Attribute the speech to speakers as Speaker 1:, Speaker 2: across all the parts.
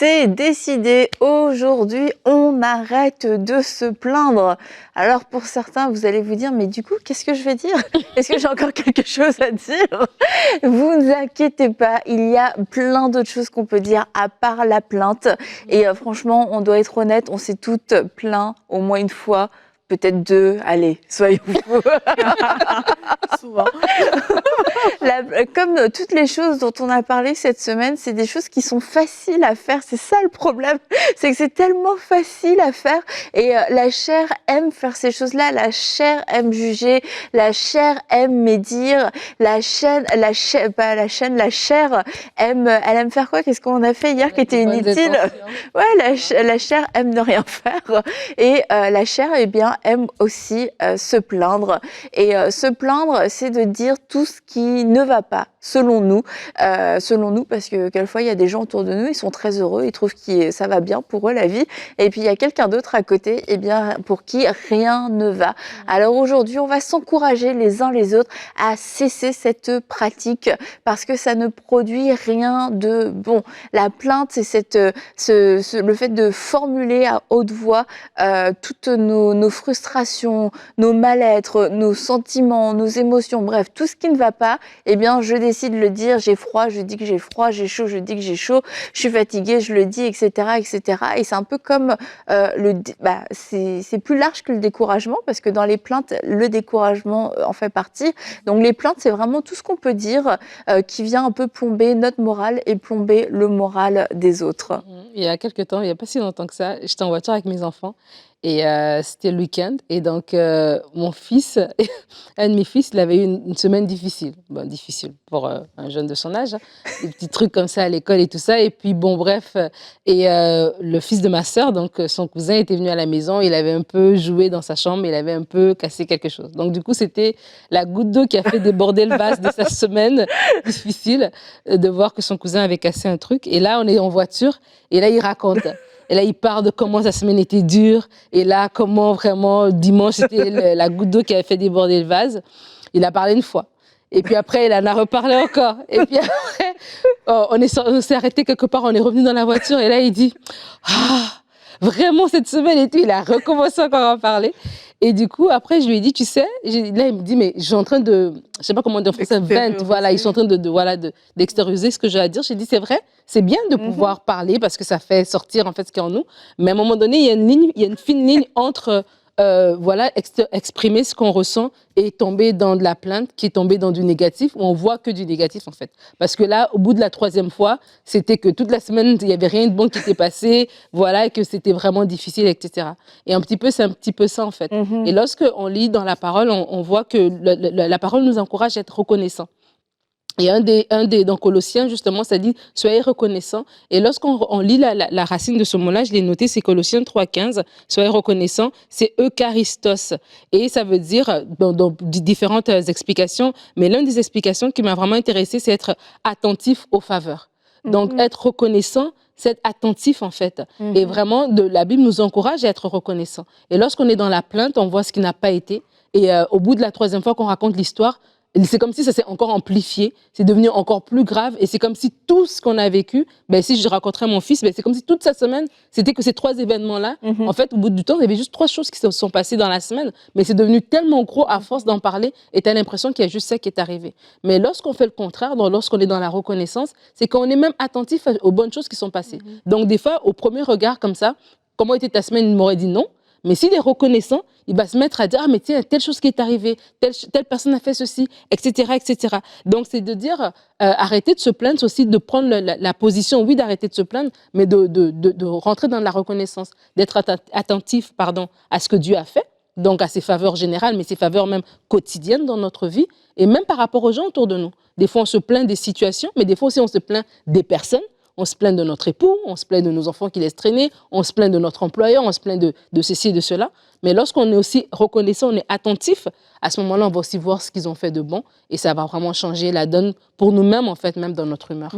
Speaker 1: C'est décidé, aujourd'hui, on arrête de se plaindre. Alors pour certains, vous allez vous dire, mais du coup, qu'est-ce que je vais dire? Est-ce que j'ai encore quelque chose à dire? Vous ne vous inquiétez pas, il y a plein d'autres choses qu'on peut dire à part la plainte. Et franchement, on doit être honnête, on s'est toutes plaintes au moins une fois. Peut-être deux, allez, soyons fous.
Speaker 2: Souvent.
Speaker 1: Comme toutes les choses dont on a parlé cette semaine, c'est des choses qui sont faciles à faire. C'est ça le problème, c'est que c'est tellement facile à faire. Et la chair aime faire ces choses-là. La chair aime juger. La chair aime médire. La chair aime, elle aime faire quoi? Qu'est-ce qu'on a fait hier qui était inutile? Ouais, la chair aime ne rien faire. Et la chair, eh bien, aime aussi se plaindre. Et se plaindre, c'est de dire tout ce qui ne va pas, selon nous, parce que quelquefois, il y a des gens autour de nous, ils sont très heureux, ils trouvent que ça va bien pour eux, la vie. Et puis, il y a quelqu'un d'autre à côté, eh bien, pour qui rien ne va. Alors aujourd'hui, on va s'encourager les uns les autres à cesser cette pratique parce que ça ne produit rien de bon. La plainte, c'est le fait de formuler à haute voix toutes nos frustrations, nos mal-être, nos sentiments, nos émotions, bref, tout ce qui ne va pas, eh bien, je décide de le dire. J'ai froid, je dis que j'ai froid, j'ai chaud, je dis que j'ai chaud, je suis fatiguée, je le dis, etc., etc. Et c'est un peu comme c'est plus large que le découragement parce que dans les plaintes, le découragement en fait partie. Donc les plaintes, c'est vraiment tout ce qu'on peut dire qui vient un peu plomber notre morale et plomber le moral des autres.
Speaker 2: Il y a quelques temps, il n'y a pas si longtemps que ça, j'étais en voiture avec mes enfants et c'était le week-end. Et donc, mon fils, un de mes fils, il avait eu une semaine difficile. Bon, difficile pour un jeune de son âge, hein. Des petits trucs comme ça à l'école et tout ça. Et puis, bon, bref. Et le fils de ma sœur, donc son cousin, était venu à la maison. Il avait un peu joué dans sa chambre. Il avait un peu cassé quelque chose. Donc, du coup, c'était la goutte d'eau qui a fait déborder le vase de sa semaine difficile de voir que son cousin avait cassé un truc. Et là, on est en voiture. Et là, il raconte. Et là, il parle de comment sa semaine était dure. Et là, comment vraiment, dimanche, c'était la goutte d'eau qui avait fait déborder le vase. Il a parlé une fois. Et puis après, il en a reparlé encore. Et puis après, on s'est arrêté quelque part, on est revenu dans la voiture. Et là, il dit, ah, vraiment cette semaine et tout. Il a recommencé encore à en parler. Et du coup, après, je lui ai dit, tu sais, là, il me dit, mais je suis en train de, je sais pas comment dire en français, voilà, ils sont en train d'extérioriser ce que j'ai à dire. J'ai dit, c'est vrai, c'est bien de pouvoir parler parce que ça fait sortir en fait ce qui est en nous. Mais à un moment donné, il y a une ligne, il y a une fine ligne entre exprimer ce qu'on ressent et tomber dans de la plainte qui est tombée dans du négatif, où on voit que du négatif en fait. Parce que là, au bout de la troisième fois, c'était que toute la semaine, il n'y avait rien de bon qui était passé, voilà, et que c'était vraiment difficile, etc. Et un petit peu, c'est un petit peu ça en fait. Et lorsque on lit dans la parole, on voit que la parole nous encourage à être reconnaissant. Et dans Colossiens, justement, ça dit « Soyez reconnaissants ». Et lorsqu'on lit la racine de ce mot-là, je l'ai noté, c'est Colossiens 3,15. « Soyez reconnaissants », c'est « eucharistos ». Et ça veut dire, dans différentes explications, mais l'une des explications qui m'a vraiment intéressée, c'est être attentif aux faveurs. Donc, être reconnaissant, c'est être attentif, en fait. Et vraiment, la Bible nous encourage à être reconnaissant. Et lorsqu'on est dans la plainte, on voit ce qui n'a pas été. Et au bout de la troisième fois qu'on raconte l'histoire, c'est comme si ça s'est encore amplifié, c'est devenu encore plus grave et c'est comme si tout ce qu'on a vécu, si je raconterais mon fils, c'est comme si toute sa semaine, c'était que ces trois événements-là, en fait, au bout du temps, il y avait juste trois choses qui se sont passées dans la semaine, mais c'est devenu tellement gros à force d'en parler et tu as l'impression qu'il y a juste ça qui est arrivé. Mais lorsqu'on fait le contraire, lorsqu'on est dans la reconnaissance, c'est qu'on est même attentif aux bonnes choses qui sont passées. Donc des fois, au premier regard comme ça, comment était ta semaine, il m'aurait dit non. Mais s'il est reconnaissant, il va se mettre à dire « Ah, mais tiens, telle chose qui est arrivée, telle personne a fait ceci, etc. etc. » Donc, c'est de dire, arrêter de se plaindre, c'est aussi de prendre la position, oui, d'arrêter de se plaindre, mais de rentrer dans la reconnaissance, d'être attentif à ce que Dieu a fait, donc à ses faveurs générales, mais ses faveurs même quotidiennes dans notre vie, et même par rapport aux gens autour de nous. Des fois, on se plaint des situations, mais des fois aussi, on se plaint des personnes. On se plaint de notre époux, on se plaint de nos enfants qui laissent traîner, on se plaint de notre employeur, on se plaint de ceci et de cela. Mais lorsqu'on est aussi reconnaissant, on est attentif, à ce moment-là, on va aussi voir ce qu'ils ont fait de bon et ça va vraiment changer la donne pour nous-mêmes, en fait, même dans notre humeur.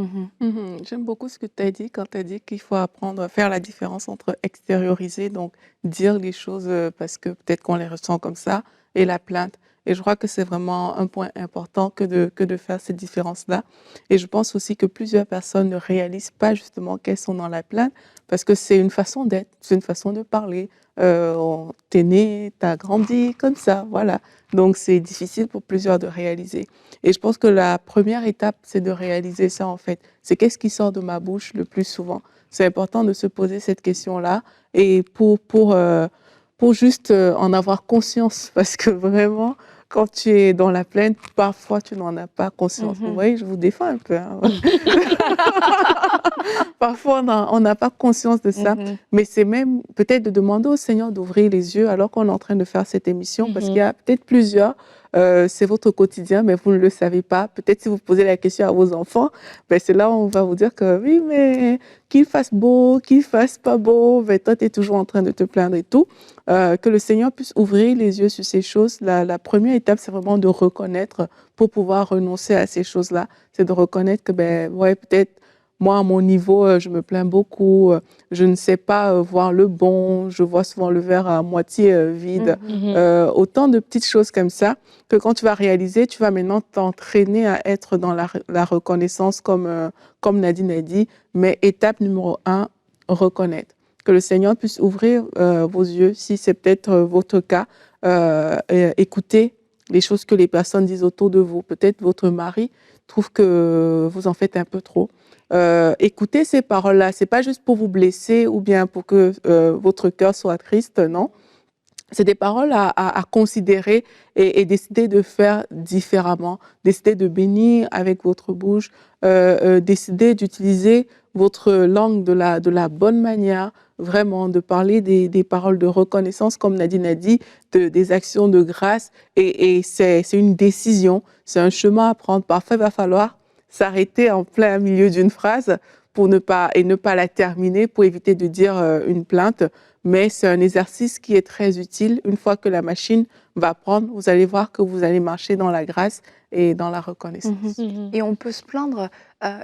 Speaker 3: J'aime beaucoup ce que tu as dit quand tu as dit qu'il faut apprendre à faire la différence entre extérioriser, donc dire les choses parce que peut-être qu'on les ressent comme ça, et la plainte. Et je crois que c'est vraiment un point important que de faire cette différence-là. Et je pense aussi que plusieurs personnes ne réalisent pas justement qu'elles sont dans la plainte parce que c'est une façon d'être, c'est une façon de parler. T'es né, t'as grandi comme ça, voilà. Donc c'est difficile pour plusieurs de réaliser. Et je pense que la première étape, c'est de réaliser ça en fait. C'est qu'est-ce qui sort de ma bouche le plus souvent. C'est important de se poser cette question-là et pour juste en avoir conscience parce que vraiment, quand tu es dans la plainte, parfois tu n'en as pas conscience. Vous voyez, je vous défends un peu. Hein. Parfois, on n'a pas conscience de ça, mais c'est même peut-être de demander au Seigneur d'ouvrir les yeux alors qu'on est en train de faire cette émission, parce qu'il y a peut-être plusieurs, c'est votre quotidien, mais vous ne le savez pas. Peut-être si vous posez la question à vos enfants, ben c'est là où on va vous dire que oui, mais qu'il fasse beau, qu'il fasse pas beau, ben toi, tu es toujours en train de te plaindre et tout. Que le Seigneur puisse ouvrir les yeux sur ces choses. La première étape, c'est vraiment de reconnaître pour pouvoir renoncer à ces choses-là. C'est de reconnaître que, ben, ouais, peut-être, moi, à mon niveau, je me plains beaucoup, je ne sais pas voir le bon, je vois souvent le verre à moitié vide. Autant de petites choses comme ça que quand tu vas réaliser, tu vas maintenant t'entraîner à être dans la reconnaissance comme Nadine a dit. Mais étape numéro 1, reconnaître. Que le Seigneur puisse ouvrir vos yeux, si c'est peut-être votre cas, écoutez les choses que les personnes disent autour de vous. Peut-être votre mari trouve que vous en faites un peu trop. Écoutez ces paroles-là, c'est pas juste pour vous blesser ou bien pour que votre cœur soit triste, non. C'est des paroles à considérer et décider de faire différemment, décider de bénir avec votre bouche, décider d'utiliser votre langue de la bonne manière, vraiment de parler des paroles de reconnaissance, comme Nadine a dit, des actions de grâce. Et c'est une décision, c'est un chemin à prendre. Parfois, il va falloir s'arrêter en plein milieu d'une phrase pour ne pas la terminer, pour éviter de dire une plainte. Mais c'est un exercice qui est très utile. Une fois que la machine va prendre, vous allez voir que vous allez marcher dans la grâce et dans la reconnaissance.
Speaker 1: Et on peut se plaindre,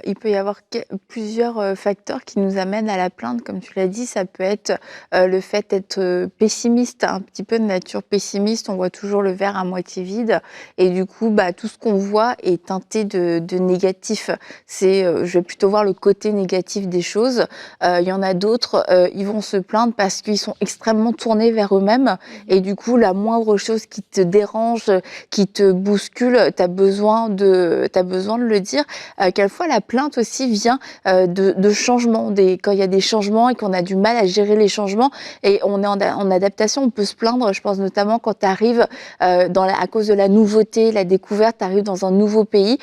Speaker 1: il peut y avoir plusieurs facteurs qui nous amènent à la plainte, comme tu l'as dit. Ça peut être le fait d'être pessimiste, un petit peu de nature pessimiste. On voit toujours le verre à moitié vide. Et du coup, tout ce qu'on voit est teinté de négatif. Je vais plutôt voir le côté négatif des choses. Il y en a d'autres, ils vont se plaindre parce qu'ils sont extrêmement tournés vers eux-mêmes. Et du coup, la moindre chose qui te dérange, qui te bouscule, tu as besoin de le dire. Quelquefois, la plainte aussi vient de changements. Quand il y a des changements et qu'on a du mal à gérer les changements et on est en adaptation, on peut se plaindre. Je pense notamment quand tu arrives à cause de la nouveauté, la découverte, tu arrives dans un nouveau pays,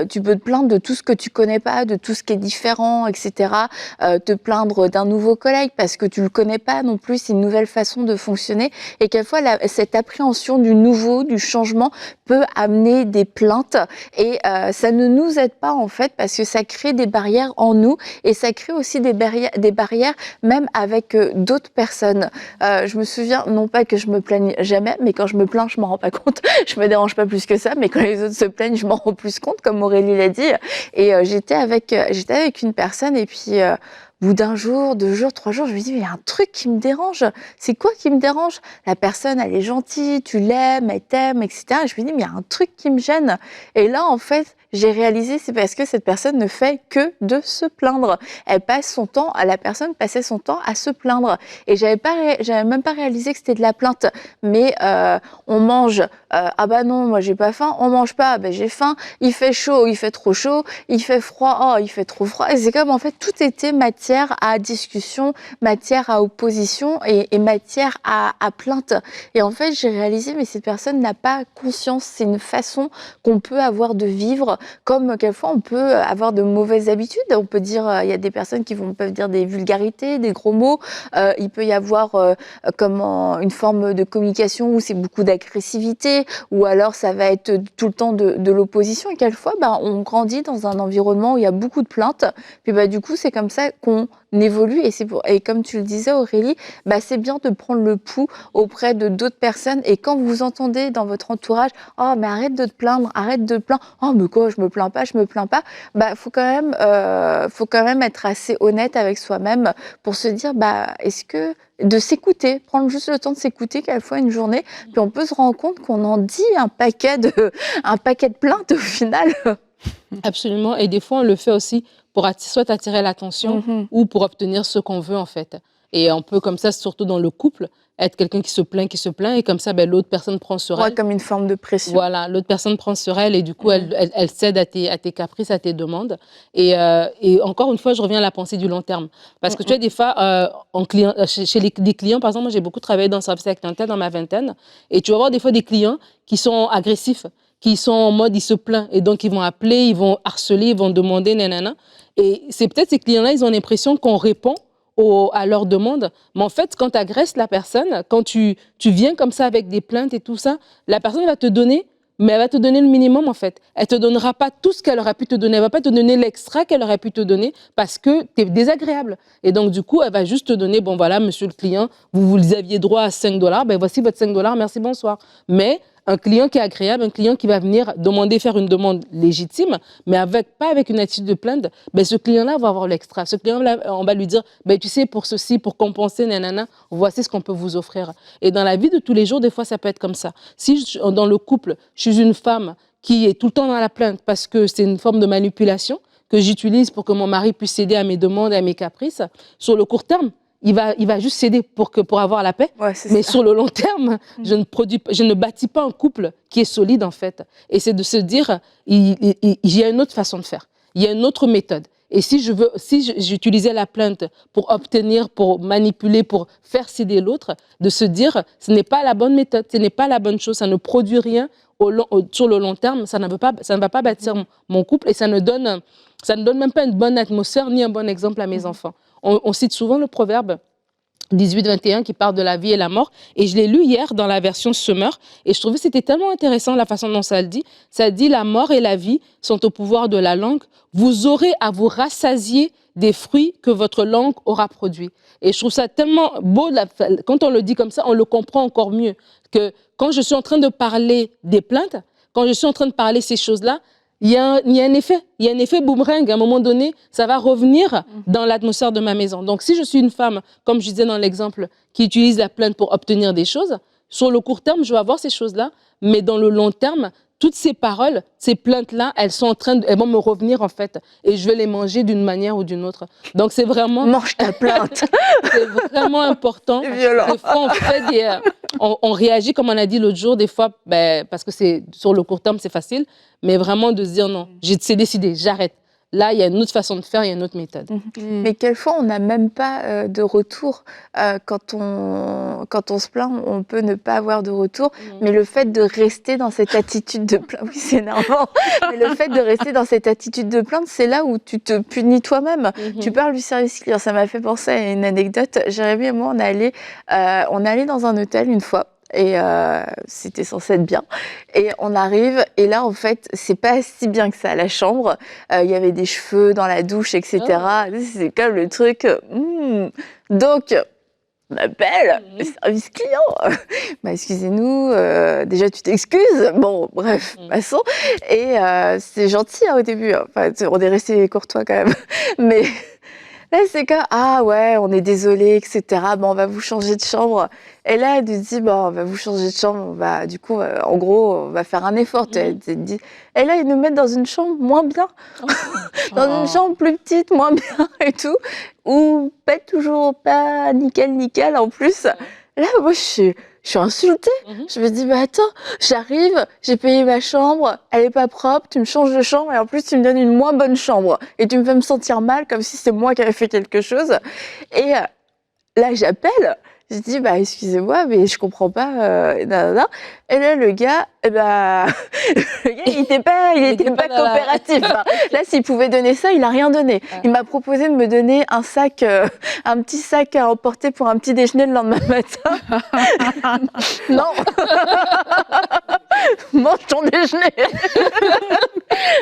Speaker 1: tu peux te plaindre de tout ce que tu connais pas, de tout ce qui est différent, etc. Te plaindre d'un nouveau collègue parce que tu le connais pas non plus, c'est une nouvelle façon de fonctionner. Et quelquefois, cette appréhension du nouveau, du changement peut amener des plaintes et ça ne nous aide pas en fait parce que ça crée des barrières en nous et ça crée aussi des barrières même avec d'autres personnes. Je me souviens, non pas que je me plaigne jamais, mais quand je me plains, je m'en rends pas compte. Je me dérange pas plus que ça, mais quand les autres se plaignent, je m'en rends plus compte, comme Aurélie l'a dit. Et j'étais avec une personne et puis au bout d'un jour, 2 jours, 3 jours, je me dis, mais il y a un truc qui me dérange. C'est quoi qui me dérange? La personne, elle est gentille, tu l'aimes, elle t'aime, etc. Et je me dis, mais il y a un truc qui me gêne. Et là, en fait, j'ai réalisé, c'est parce que cette personne ne fait que de se plaindre. La personne passait son temps à se plaindre. Et j'avais même pas réalisé que c'était de la plainte. Mais on mange, ah bah non, moi j'ai pas faim. On mange pas, bah j'ai faim. Il fait chaud, il fait trop chaud. Il fait froid, oh il fait trop froid. Et c'est comme en fait tout était matière à discussion, matière à opposition et matière à plainte. Et en fait j'ai réalisé, mais cette personne n'a pas conscience. C'est une façon qu'on peut avoir de vivre. Comme quelquefois on peut avoir de mauvaises habitudes, on peut dire, il y a des personnes qui peuvent dire des vulgarités, des gros mots, il peut y avoir une forme de communication où c'est beaucoup d'agressivité, ou alors ça va être tout le temps de l'opposition, et quelquefois on grandit dans un environnement où il y a beaucoup de plaintes, puis du coup c'est comme ça qu'on on évolue et comme tu le disais Aurélie, c'est bien de prendre le pouls auprès de d'autres personnes et quand vous entendez dans votre entourage « Oh mais arrête de te plaindre, oh mais quoi, je me plains pas », faut quand même être assez honnête avec soi-même pour se dire est-ce que de s'écouter, prendre juste le temps de s'écouter quelquefois une journée, puis on peut se rendre compte qu'on en dit un paquet de plaintes au final.
Speaker 2: Absolument, et des fois on le fait aussi pour soit attirer l'attention ou pour obtenir ce qu'on veut en fait. Et on peut comme ça, surtout dans le couple, être quelqu'un qui se plaint, et comme ça, l'autre personne prend sur elle.
Speaker 1: Comme une forme de pression.
Speaker 2: Voilà, l'autre personne prend sur elle et du coup, elle cède à tes caprices, à tes demandes. Et encore une fois, je reviens à la pensée du long terme. Parce que tu vois, des fois, chez des clients, par exemple, moi j'ai beaucoup travaillé dans le service à la clientèle dans ma vingtaine, et tu vas voir des fois des clients qui sont agressifs, qui sont en mode, ils se plaignent, et donc ils vont appeler, ils vont harceler, ils vont demander, nanana. Et c'est peut-être ces clients-là, ils ont l'impression qu'on répond à leurs demandes. Mais en fait, quand tu agresses la personne, quand tu viens comme ça avec des plaintes et tout ça, la personne va te donner, mais elle va te donner le minimum en fait. Elle ne te donnera pas tout ce qu'elle aurait pu te donner. Elle ne va pas te donner l'extra qu'elle aurait pu te donner parce que tu es désagréable. Et donc, du coup, elle va juste te donner, bon voilà, monsieur le client, vous aviez droit à $5, voici votre $5, merci, bonsoir. Mais un client qui est agréable, un client qui va venir faire une demande légitime, mais pas avec une attitude de plainte, ce client-là va avoir l'extra. Ce client-là, on va lui dire, tu sais, pour ceci, pour compenser, nanana, voici ce qu'on peut vous offrir. Et dans la vie de tous les jours, des fois, ça peut être comme ça. Si dans le couple, je suis une femme qui est tout le temps dans la plainte parce que c'est une forme de manipulation que j'utilise pour que mon mari puisse céder à mes demandes, à mes caprices, sur le court terme, il va juste céder pour avoir la paix. Ouais, mais ça. Sur le long terme, je ne bâtis pas un couple qui est solide, en fait. Et c'est de se dire, il y a une autre façon de faire. Il y a une autre méthode. Et si j'utilisais la plainte pour obtenir, pour manipuler, pour faire céder l'autre, de se dire, ce n'est pas la bonne méthode, ce n'est pas la bonne chose, ça ne produit rien sur le long terme, ça ne va pas bâtir mon couple et ça ne donne même pas une bonne atmosphère ni un bon exemple à mes enfants. On cite souvent le proverbe 18-21 qui parle de la vie et la mort. Et je l'ai lu hier dans la version Summer. Et je trouvais que c'était tellement intéressant la façon dont ça le dit. Ça dit, la mort et la vie sont au pouvoir de la langue. Vous aurez à vous rassasier des fruits que votre langue aura produits. Et je trouve ça tellement beau. Quand on le dit comme ça, on le comprend encore mieux. Que quand je suis en train de parler des plaintes, quand je suis en train de parler ces choses-là, il y a un effet boomerang. À un moment donné, ça va revenir dans l'atmosphère de ma maison. Donc, si je suis une femme, comme je disais dans l'exemple, qui utilise la plainte pour obtenir des choses, sur le court terme, je vais avoir ces choses-là, mais dans le long terme, toutes ces paroles, ces plaintes-là, elles vont me revenir en fait, et je vais les manger d'une manière ou d'une autre. Donc, c'est vraiment...
Speaker 1: Mange ta plainte.
Speaker 2: C'est vraiment important.
Speaker 1: C'est violent.
Speaker 2: Des fois, on réagit, comme on a dit l'autre jour, des fois, parce que sur le court terme, c'est facile, mais vraiment de se dire non, c'est décidé, j'arrête. Là, il y a une autre façon de faire, il y a une autre méthode.
Speaker 1: Mais quelquefois, on n'a même pas de retour. Quand on se plaint, on peut ne pas avoir de retour. Mais le fait de rester dans cette attitude de plainte, oui, c'est énervant. Mais le fait de rester dans cette attitude de plainte, c'est là où tu te punis toi-même. Tu parles du service client. Ça m'a fait penser à une anecdote. Jérémy et moi, on est allé dans un hôtel une fois. Et c'était censé être bien. Et on arrive, et là, en fait, c'est pas si bien que ça, la chambre. Il y avait des cheveux dans la douche, etc. Oh. C'est comme le truc... Donc, on appelle le service client. Excusez-nous, déjà, tu t'excuses. Bon, bref, passons. Et c'est gentil au début. Enfin, on est resté courtois quand même. Mais... Là, c'est comme, ah ouais, on est désolé, etc. On va vous changer de chambre. Et là, elle nous dit, on va vous changer de chambre. Du coup, en gros, on va faire un effort. Et là, ils nous mettent dans une chambre moins bien. Dans une chambre plus petite, moins bien et tout. Ou pas nickel en plus. Là, moi, je suis insultée. Je me dis, attends, j'arrive, j'ai payé ma chambre, elle est pas propre, tu me changes de chambre et en plus tu me donnes une moins bonne chambre. Et tu me fais me sentir mal comme si c'est moi qui avais fait quelque chose. Et là, j'appelle, je dis, excusez-moi, mais je comprends pas. Et là, le gars, il était pas coopératif. Là, s'il pouvait donner ça, il a rien donné. Il m'a proposé de me donner un petit sac à emporter pour un petit déjeuner le lendemain matin. Non. Mange ton déjeuner.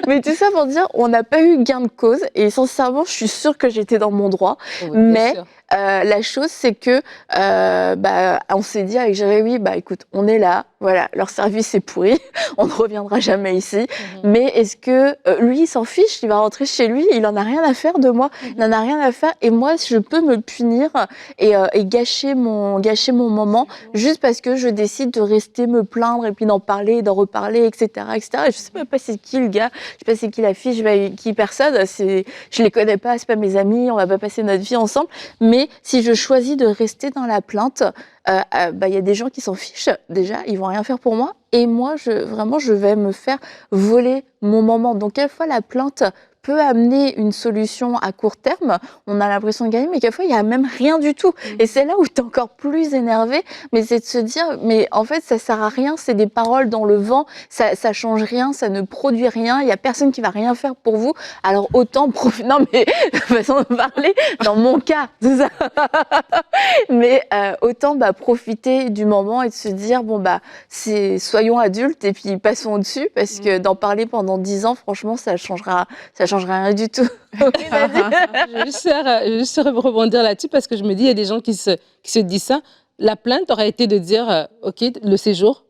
Speaker 1: Mais tout ça pour dire, on n'a pas eu gain de cause et sincèrement, je suis sûre que j'étais dans mon droit.
Speaker 2: Oui,
Speaker 1: Mais la chose, c'est que on s'est dit avec Jérémy, écoute, on est là, voilà, leur service est pourri, on ne reviendra jamais ici. Mais est-ce que lui, il s'en fiche, il va rentrer chez lui, il en a rien à faire de moi, il n'en a rien à faire et moi, je peux me punir et gâcher mon moment juste parce que je décide de rester me plaindre et puis d'en parler, d'en reparler, etc., etc. Et je sais même pas c'est qui le gars, je sais pas c'est qui la fille, je sais pas qui personne, je les connais pas, c'est pas mes amis, on va pas passer notre vie ensemble. Mais si je choisis de rester dans la plainte, y a des gens qui s'en fichent déjà, ils vont rien faire pour moi. Et moi, je vais me faire voler mon moment. Donc, quelquefois, la plainte peut amener une solution à court terme, on a l'impression de gagner, mais quelquefois, il n'y a même rien du tout. Et c'est là où tu es encore plus énervé, mais c'est de se dire, mais en fait, ça sert à rien, c'est des paroles dans le vent, ça change rien, ça ne produit rien, il n'y a personne qui va rien faire pour vous, alors autant profiter, non mais, façon de parler, dans mon cas, c'est ça. Mais autant profiter du moment et de se dire, soyons adultes et puis passons au-dessus, parce que d'en parler pendant 10 ans, franchement, ça changera rien du tout.
Speaker 2: Je vais juste rebondir là-dessus parce que je me dis, il y a des gens qui se disent ça. La plainte aurait été de dire, OK, le séjour,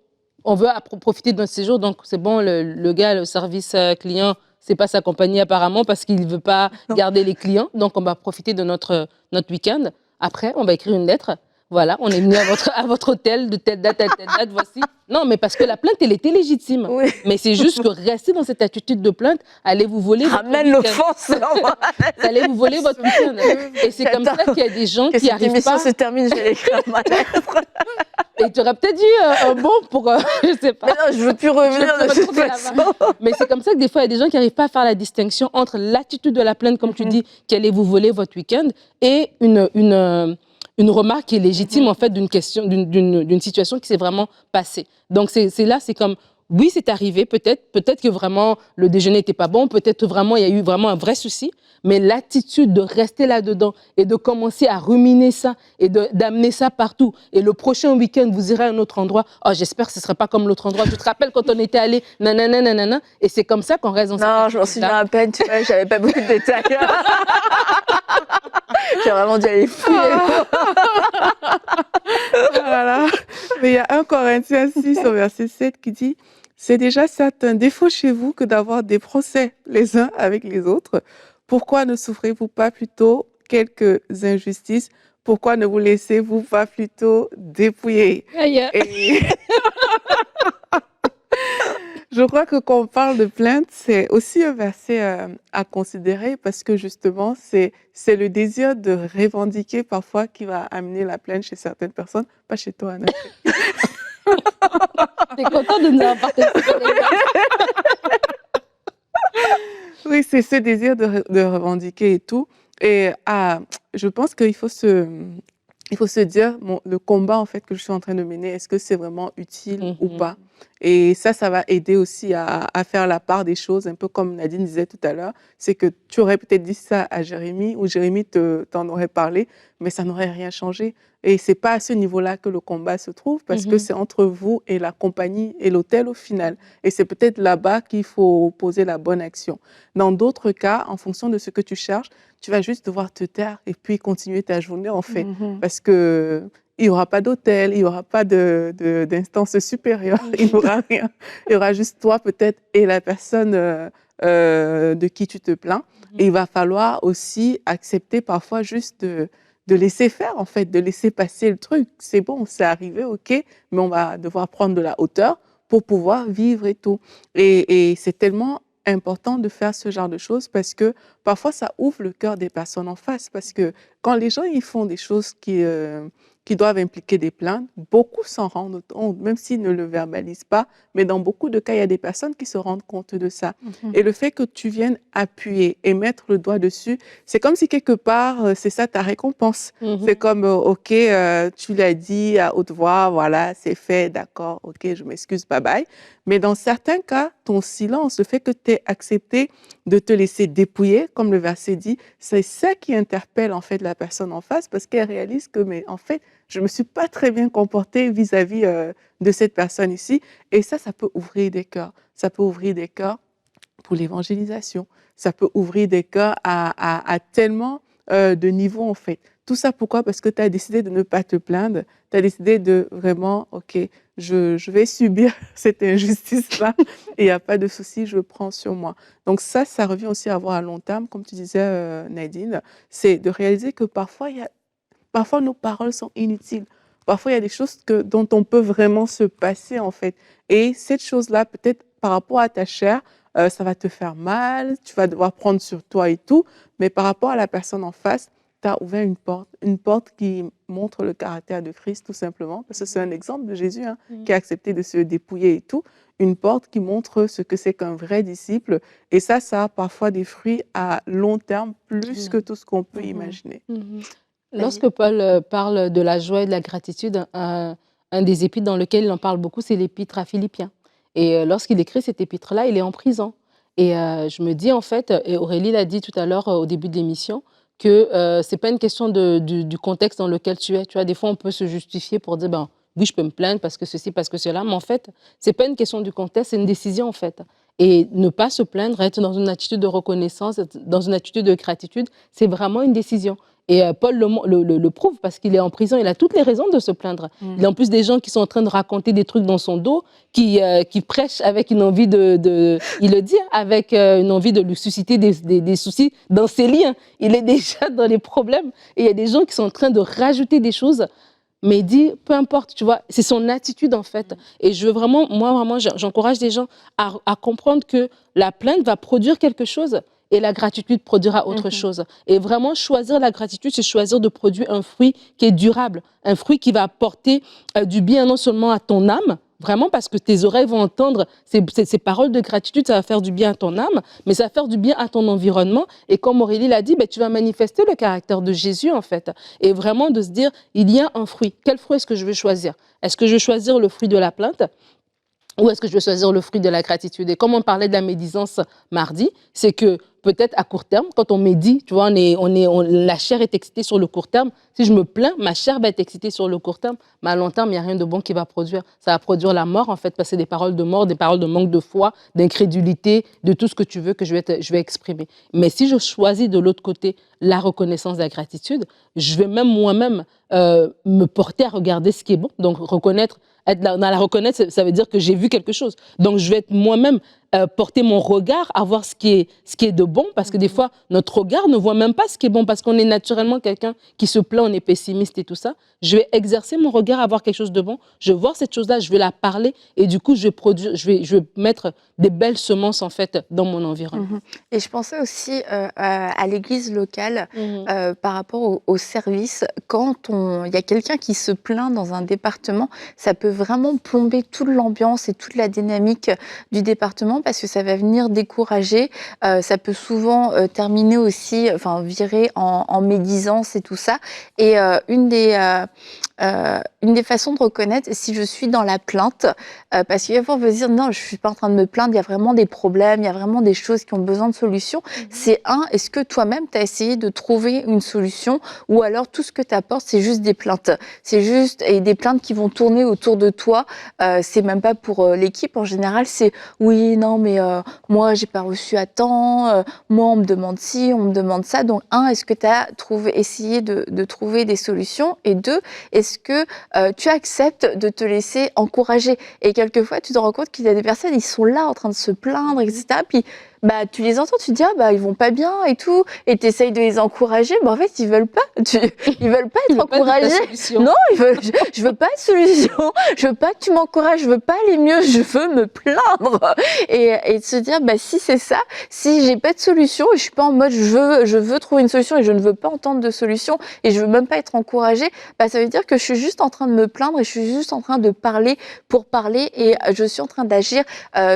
Speaker 2: on veut profiter de notre séjour, donc c'est bon, le gars, le service client, c'est pas sa compagnie apparemment parce qu'il ne veut pas garder les clients, donc on va profiter de notre week-end. Après, on va écrire une lettre. Voilà, on est venu à votre hôtel de telle date à telle date, voici. Non, mais parce que la plainte, elle était légitime.
Speaker 1: Oui.
Speaker 2: Mais c'est juste que rester dans cette attitude de plainte, allez vous voler votre week-end.
Speaker 1: Ramène l'offense.
Speaker 2: Allez vous voler votre week-end. Et c'est comme ça qu'il y a des gens qui arrivent pas.
Speaker 1: Que cette émission se termine, je vais écrire ma lettre.
Speaker 2: Et tu aurais peut-être eu un bon pour, je sais pas.
Speaker 1: Mais non, je veux plus revenir de toute façon.
Speaker 2: Mais c'est comme ça que des fois, il y a des gens qui n'arrivent pas à faire la distinction entre l'attitude de la plainte, comme tu dis, qu'allez vous voler votre week-end, et une remarque qui est légitime, en fait, d'une situation qui s'est vraiment passée. Donc, c'est là, c'est comme, oui, c'est arrivé, peut-être que vraiment le déjeuner n'était pas bon, peut-être vraiment il y a eu vraiment un vrai souci, mais l'attitude de rester là-dedans et de commencer à ruminer ça et d'amener ça partout. Et le prochain week-end, vous irez à un autre endroit. Oh, j'espère que ce ne sera pas comme l'autre endroit. Tu te rappelles quand on était allé, nanana, nanana. Et c'est comme ça qu'on reste dans cette
Speaker 1: Non, je m'en souviens à peine, tu vois, j'avais pas beaucoup de détails. J'ai vraiment dû aller fouiller.
Speaker 3: Voilà. Mais il y a 1 Corinthiens 6 au verset 7 qui dit « C'est déjà certain défaut chez vous que d'avoir des procès les uns avec les autres. Pourquoi ne souffrez-vous pas plutôt quelques injustices? Pourquoi ne vous laissez-vous pas plutôt dépouiller ?» Et je crois que quand on parle de plainte, c'est aussi un verset à considérer parce que justement, c'est le désir de revendiquer parfois qui va amener la plainte chez certaines personnes, pas chez toi, Anna.
Speaker 2: T'es content de nous avoir partagé ça.
Speaker 3: Oui, c'est ce désir de revendiquer et tout. Et je pense qu'il faut se dire, le combat en fait que je suis en train de mener, est-ce que c'est vraiment utile ou pas? Et ça va aider aussi à faire la part des choses, un peu comme Nadine disait tout à l'heure, c'est que tu aurais peut-être dit ça à Jérémy ou Jérémy t'en aurait parlé, mais ça n'aurait rien changé. Et c'est pas à ce niveau-là que le combat se trouve parce que c'est entre vous et la compagnie et l'hôtel au final. Et c'est peut-être là-bas qu'il faut poser la bonne action. Dans d'autres cas, en fonction de ce que tu cherches, tu vas juste devoir te taire et puis continuer ta journée en fait. Parce que il n'y aura pas d'hôtel, il n'y aura pas d'instance supérieure, il n'y aura rien. Il y aura juste toi peut-être et la personne de qui tu te plains. Et il va falloir aussi accepter parfois juste de laisser faire en fait, de laisser passer le truc. C'est bon, c'est arrivé, ok, mais on va devoir prendre de la hauteur pour pouvoir vivre et tout. Et c'est tellement important de faire ce genre de choses parce que parfois ça ouvre le cœur des personnes en face parce que quand les gens ils font des choses qui doivent impliquer des plaintes, beaucoup s'en rendent compte, même s'ils ne le verbalisent pas, mais dans beaucoup de cas, il y a des personnes qui se rendent compte de ça. Et le fait que tu viennes appuyer et mettre le doigt dessus, c'est comme si quelque part, c'est ça ta récompense. C'est comme, ok, tu l'as dit à haute voix, voilà, c'est fait, d'accord, ok, je m'excuse, bye bye. Mais dans certains cas, ton silence, le fait que tu aies accepté de te laisser dépouiller, comme le verset dit, c'est ça qui interpelle en fait la personne en face parce qu'elle réalise que, mais en fait, je ne me suis pas très bien comportée vis-à-vis de cette personne ici. Et ça peut ouvrir des cœurs. Ça peut ouvrir des cœurs pour l'évangélisation. Ça peut ouvrir des cœurs à tellement de niveaux, en fait. Tout ça, pourquoi? Parce que tu as décidé de ne pas te plaindre. Tu as décidé de vraiment, OK, je vais subir cette injustice-là et il n'y a pas de souci, je prends sur moi. Donc ça revient aussi à voir à long terme, comme tu disais, Nadine, c'est de réaliser que parfois nos paroles sont inutiles. Parfois, il y a des choses dont on peut vraiment se passer, en fait. Et cette chose-là, peut-être par rapport à ta chair, ça va te faire mal, tu vas devoir prendre sur toi et tout, mais par rapport à la personne en face, tu as ouvert une porte qui montre le caractère de Christ, tout simplement, parce que c'est un exemple de Jésus, hein, qui a accepté de se dépouiller et tout. Une porte qui montre ce que c'est qu'un vrai disciple. Et ça a parfois des fruits à long terme, plus que tout ce qu'on peut imaginer.
Speaker 2: Lorsque Paul parle de la joie et de la gratitude, un des épîtres dans lequel il en parle beaucoup, c'est l'épître à Philippiens. Et lorsqu'il écrit cet épître-là, il est en prison. Et je me dis, en fait, et Aurélie l'a dit tout à l'heure au début de l'émission, que ce n'est pas une question du contexte dans lequel tu es. Tu vois, des fois, on peut se justifier pour dire, ben, oui, je peux me plaindre parce que ceci, parce que cela. Mais en fait, ce n'est pas une question du contexte, c'est une décision, en fait. Et ne pas se plaindre, être dans une attitude de reconnaissance, dans une attitude de gratitude, c'est vraiment une décision. Et Paul le prouve parce qu'il est en prison, il a toutes les raisons de se plaindre. Il y a en plus des gens qui sont en train de raconter des trucs dans son dos, qui prêchent avec une envie il le dit, hein, avec une envie de lui susciter des soucis dans ses liens. Il est déjà dans les problèmes. Et il y a des gens qui sont en train de rajouter des choses. Mais il dit, peu importe, tu vois, c'est son attitude en fait. Et je veux vraiment, moi vraiment, j'encourage des gens à comprendre que la plainte va produire quelque chose et la gratitude produira autre chose. Et vraiment, choisir la gratitude, c'est choisir de produire un fruit qui est durable, un fruit qui va apporter du bien non seulement à ton âme, vraiment parce que tes oreilles vont entendre ces paroles de gratitude, ça va faire du bien à ton âme, mais ça va faire du bien à ton environnement. Et comme Aurélie l'a dit, ben, tu vas manifester le caractère de Jésus en fait. Et vraiment de se dire, il y a un fruit. Quel fruit est-ce que je vais choisir? Est-ce que je vais choisir le fruit de la plainte? Ou est-ce que je vais choisir le fruit de la gratitude? Et comme on parlait de la médisance mardi, c'est que peut-être à court terme, quand on médit, tu vois, la chair est excitée sur le court terme. Si je me plains, ma chair va être excitée sur le court terme, mais à long terme, il n'y a rien de bon qui va produire. Ça va produire la mort, en fait, parce que c'est des paroles de mort, des paroles de manque de foi, d'incrédulité, de tout ce que tu veux que je vais exprimer. Mais si je choisis de l'autre côté la reconnaissance de la gratitude, je vais même moi-même me porter à regarder ce qui est bon. Donc, être dans la reconnaître, ça veut dire que j'ai vu quelque chose. Donc, je vais être moi-même porter mon regard à voir ce qui est de bon, parce que des fois, notre regard ne voit même pas ce qui est bon, parce qu'on est naturellement quelqu'un qui se plaint, on est pessimiste et tout ça. Je vais exercer mon regard à voir quelque chose de bon, je vais voir cette chose-là, je vais la parler, et du coup, je vais mettre des belles semences, en fait, dans mon environnement.
Speaker 1: Et je pensais aussi à l'église locale, par rapport au service. Quand il y a quelqu'un qui se plaint dans un département, ça peut vraiment plomber toute l'ambiance et toute la dynamique du département, parce que ça va venir décourager. Ça peut souvent terminer aussi, virer en médisance et tout ça. Et une des façons de reconnaître si je suis dans la plainte, parce qu'il y a fois on veut se dire non, je suis pas en train de me plaindre, il y a vraiment des problèmes, il y a vraiment des choses qui ont besoin de solutions. C'est est-ce que toi-même tu as essayé de trouver une solution, ou alors tout ce que tu apportes c'est juste des plaintes. C'est juste des plaintes qui vont tourner autour de toi. C'est même pas pour l'équipe en général, c'est oui, non, mais moi, j'ai pas reçu à temps, moi, on me demande ci, on me demande ça. Donc, est-ce que tu as essayé de trouver des solutions? Et deux, est-ce que tu acceptes de te laisser encourager? Et quelquefois, tu te rends compte qu'il y a des personnes, ils sont là en train de se plaindre, etc. Puis, tu les entends, tu te dis, ils vont pas bien et tout, et tu essayes de les encourager, en fait, ils veulent pas. Ils veulent pas être encouragés. Non, je veux pas de solution, je veux pas que tu m'encourages, je veux pas aller mieux, je veux me plaindre. Et de se dire, si c'est ça, si j'ai pas de solution, et je suis pas en mode, je veux trouver une solution et je ne veux pas entendre de solution, et je veux même pas être encouragée, ça veut dire que je suis juste en train de me plaindre et je suis juste en train de parler pour parler, et je suis en train d'agir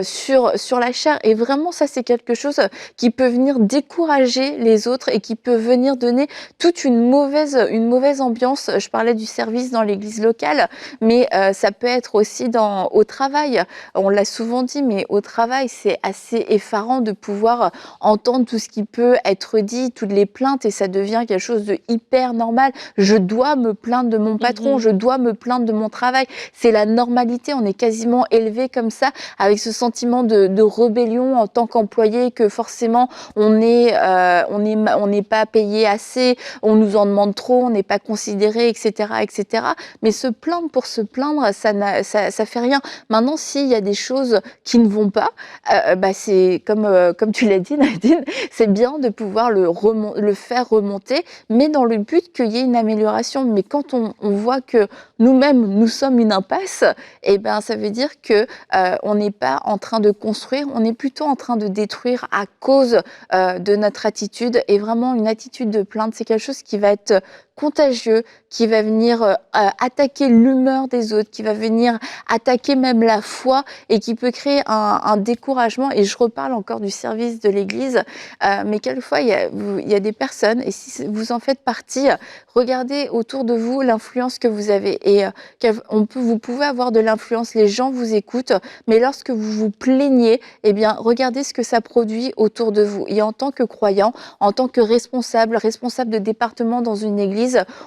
Speaker 1: sur la chair. Et vraiment, ça, c'est quelque chose qui peut venir décourager les autres et qui peut venir donner toute une mauvaise ambiance. Je parlais du service dans l'église locale, mais ça peut être aussi au travail. On l'a souvent dit, mais au travail, c'est assez effarant de pouvoir entendre tout ce qui peut être dit, toutes les plaintes, et ça devient quelque chose de hyper normal. Je dois me plaindre de mon patron, je dois me plaindre de mon travail. C'est la normalité, on est quasiment élevé comme ça, avec ce sentiment de rébellion en tant qu'employé, employés, que forcément on n'est pas payé assez, on nous en demande trop, on n'est pas considéré, etc., etc. Mais se plaindre pour se plaindre, ça fait rien. Maintenant, s'il y a des choses qui ne vont pas, c'est comme tu l'as dit, Nadine, c'est bien de pouvoir le faire remonter, mais dans le but qu'il y ait une amélioration. Mais quand on voit que nous-mêmes, nous sommes une impasse, ça veut dire que on n'est pas en train de construire, on est plutôt en train de détruire à cause de notre attitude. Et vraiment, une attitude de plainte, c'est quelque chose qui va être contagieux, qui va venir attaquer l'humeur des autres, qui va venir attaquer même la foi et qui peut créer un découragement. Et je reparle encore du service de l'Église, mais quelquefois il y a des personnes, et si vous en faites partie, regardez autour de vous l'influence que vous avez. Et vous pouvez avoir de l'influence, les gens vous écoutent, mais lorsque vous vous plaignez, regardez ce que ça produit autour de vous. Et en tant que croyant, en tant que responsable de département dans une église,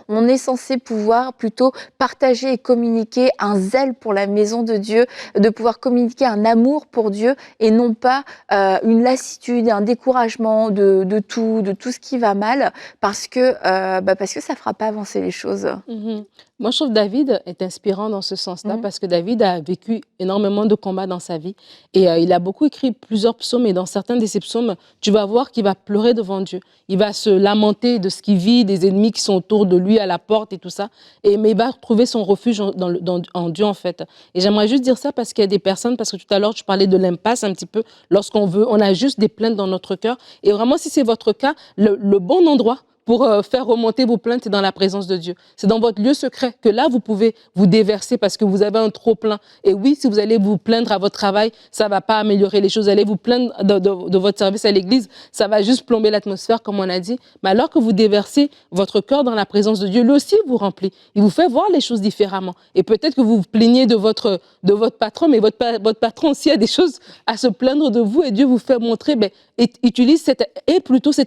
Speaker 1: on est censé pouvoir plutôt partager et communiquer un zèle pour la maison de Dieu, de pouvoir communiquer un amour pour Dieu et non pas une lassitude, un découragement de tout ce qui va mal, parce que ça fera pas avancer les choses.
Speaker 2: Moi, je trouve que David est inspirant dans ce sens-là parce que David a vécu énormément de combats dans sa vie et il a beaucoup écrit plusieurs psaumes, et dans certains de ces psaumes, tu vas voir qu'il va pleurer devant Dieu. Il va se lamenter de ce qu'il vit, des ennemis qui sont autour de lui à la porte et tout ça, mais il va trouver son refuge en Dieu, en fait. Et j'aimerais juste dire ça parce qu'il y a des personnes, parce que tout à l'heure, tu parlais de l'impasse un petit peu, on a juste des plaintes dans notre cœur. Et vraiment, si c'est votre cas, le bon endroit pour faire remonter vos plaintes dans la présence de Dieu. C'est dans votre lieu secret que là, vous pouvez vous déverser parce que vous avez un trop-plein. Et oui, si vous allez vous plaindre à votre travail, ça ne va pas améliorer les choses. Allez vous plaindre de votre service à l'église, ça va juste plomber l'atmosphère, comme on a dit. Mais alors que vous déversez votre cœur dans la présence de Dieu, lui aussi vous remplit. Il vous fait voir les choses différemment. Et peut-être que vous vous plaignez de votre patron, mais votre patron aussi a des choses à se plaindre de vous et Dieu vous fait montrer, utilise cette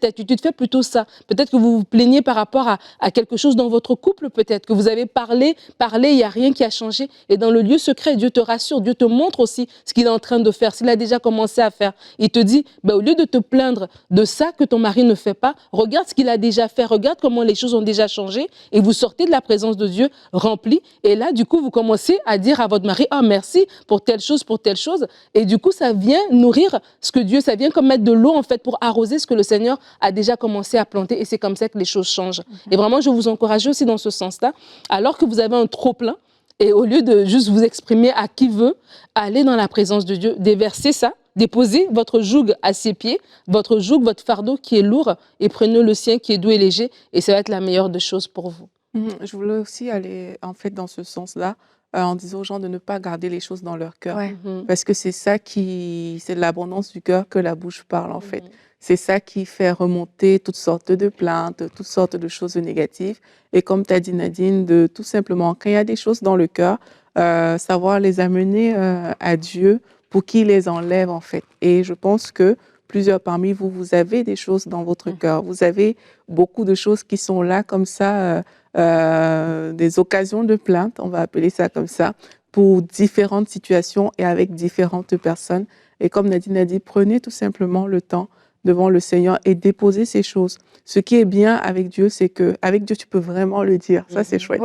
Speaker 2: attitude, fais plutôt ça. Peut-être que vous vous plaignez par rapport à quelque chose dans votre couple, peut-être que vous avez parlé, il n'y a rien qui a changé. Et dans le lieu secret, Dieu te rassure, Dieu te montre aussi ce qu'il est en train de faire, s'il a déjà commencé à faire. Il te dit, au lieu de te plaindre de ça que ton mari ne fait pas, regarde ce qu'il a déjà fait, regarde comment les choses ont déjà changé, et vous sortez de la présence de Dieu rempli. Et là, du coup, vous commencez à dire à votre mari, merci pour telle chose, Et du coup, ça vient nourrir ce que Dieu, ça vient comme mettre de l'eau, en fait, pour arroser ce que le Seigneur a déjà commencé à planter. Et c'est comme ça que les choses changent. Et vraiment, je vous encourage aussi dans ce sens-là, alors que vous avez un trop-plein, et au lieu de juste vous exprimer à qui veut, allez dans la présence de Dieu, déversez ça, déposez votre joug à ses pieds, votre fardeau qui est lourd, et prenez le sien qui est doux et léger, et ça va être la meilleure des choses pour vous.
Speaker 3: Je voulais aussi aller, en fait, dans ce sens-là, en disant aux gens de ne pas garder les choses dans leur cœur. Parce que c'est de l'abondance du cœur que la bouche parle, en fait. C'est ça qui fait remonter toutes sortes de plaintes, toutes sortes de choses négatives. Et comme tu as dit, Nadine, de tout simplement, quand il y a des choses dans le cœur, savoir les amener à Dieu pour qu'il les enlève, en fait. Et je pense que plusieurs parmi vous, vous avez des choses dans votre cœur. Vous avez beaucoup de choses qui sont là comme ça, des occasions de plainte, on va appeler ça comme ça, pour différentes situations et avec différentes personnes. Et comme Nadine a dit, prenez tout simplement le temps devant le Seigneur et déposez ces choses. Ce qui est bien avec Dieu, c'est qu'avec Dieu, tu peux vraiment le dire. Ça, c'est chouette.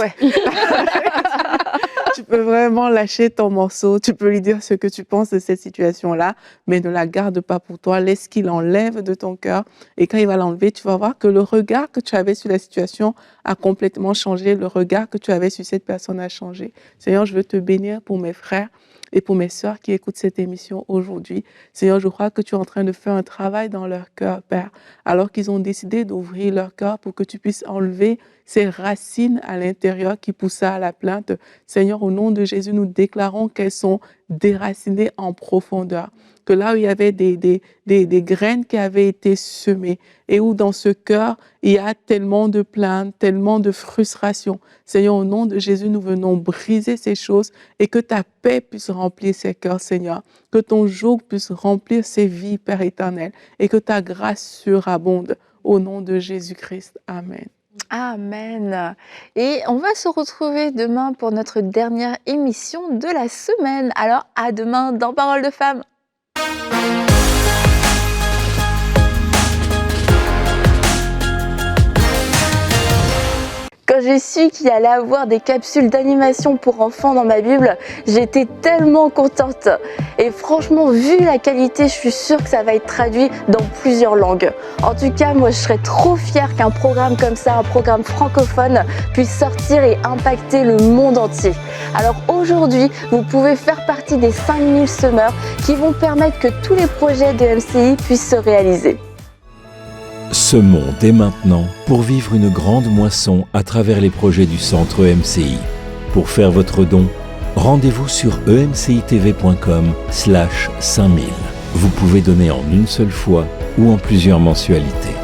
Speaker 3: Tu peux vraiment lâcher ton morceau, tu peux lui dire ce que tu penses de cette situation-là, mais ne la garde pas pour toi, laisse qu'il enlève de ton cœur. Et quand il va l'enlever, tu vas voir que le regard que tu avais sur la situation a complètement changé, le regard que tu avais sur cette personne a changé. Seigneur, je veux te bénir pour mes frères et pour mes sœurs qui écoutent cette émission aujourd'hui. Seigneur, je crois que tu es en train de faire un travail dans leur cœur, Père, alors qu'ils ont décidé d'ouvrir leur cœur pour que tu puisses enlever ces racines à l'intérieur qui poussent à la plainte. Seigneur, au nom de Jésus, nous déclarons qu'elles sont déracinées en profondeur. Que là où il y avait des graines qui avaient été semées et où dans ce cœur, il y a tellement de plaintes, tellement de frustration. Seigneur, au nom de Jésus, nous venons briser ces choses et que ta paix puisse remplir ces cœurs, Seigneur. Que ton joug puisse remplir ces vies, Père éternel, et que ta grâce surabonde. Au nom de Jésus-Christ. Amen.
Speaker 1: Amen. Et on va se retrouver demain pour notre dernière émission de la semaine. Alors, à demain dans Parole de Femme. Quand j'ai su qu'il allait avoir des capsules d'animation pour enfants dans ma Bible, j'étais tellement contente. Et franchement, vu la qualité, je suis sûre que ça va être traduit dans plusieurs langues. En tout cas, moi, je serais trop fière qu'un programme comme ça, un programme francophone, puisse sortir et impacter le monde entier. Alors aujourd'hui, vous pouvez faire partie des 5000 semeurs qui vont permettre que tous les projets de MCI puissent se réaliser.
Speaker 4: Semons dès maintenant pour vivre une grande moisson à travers les projets du centre EMCI. Pour faire votre don, rendez-vous sur emcitv.com/5000. Vous pouvez donner en une seule fois ou en plusieurs mensualités.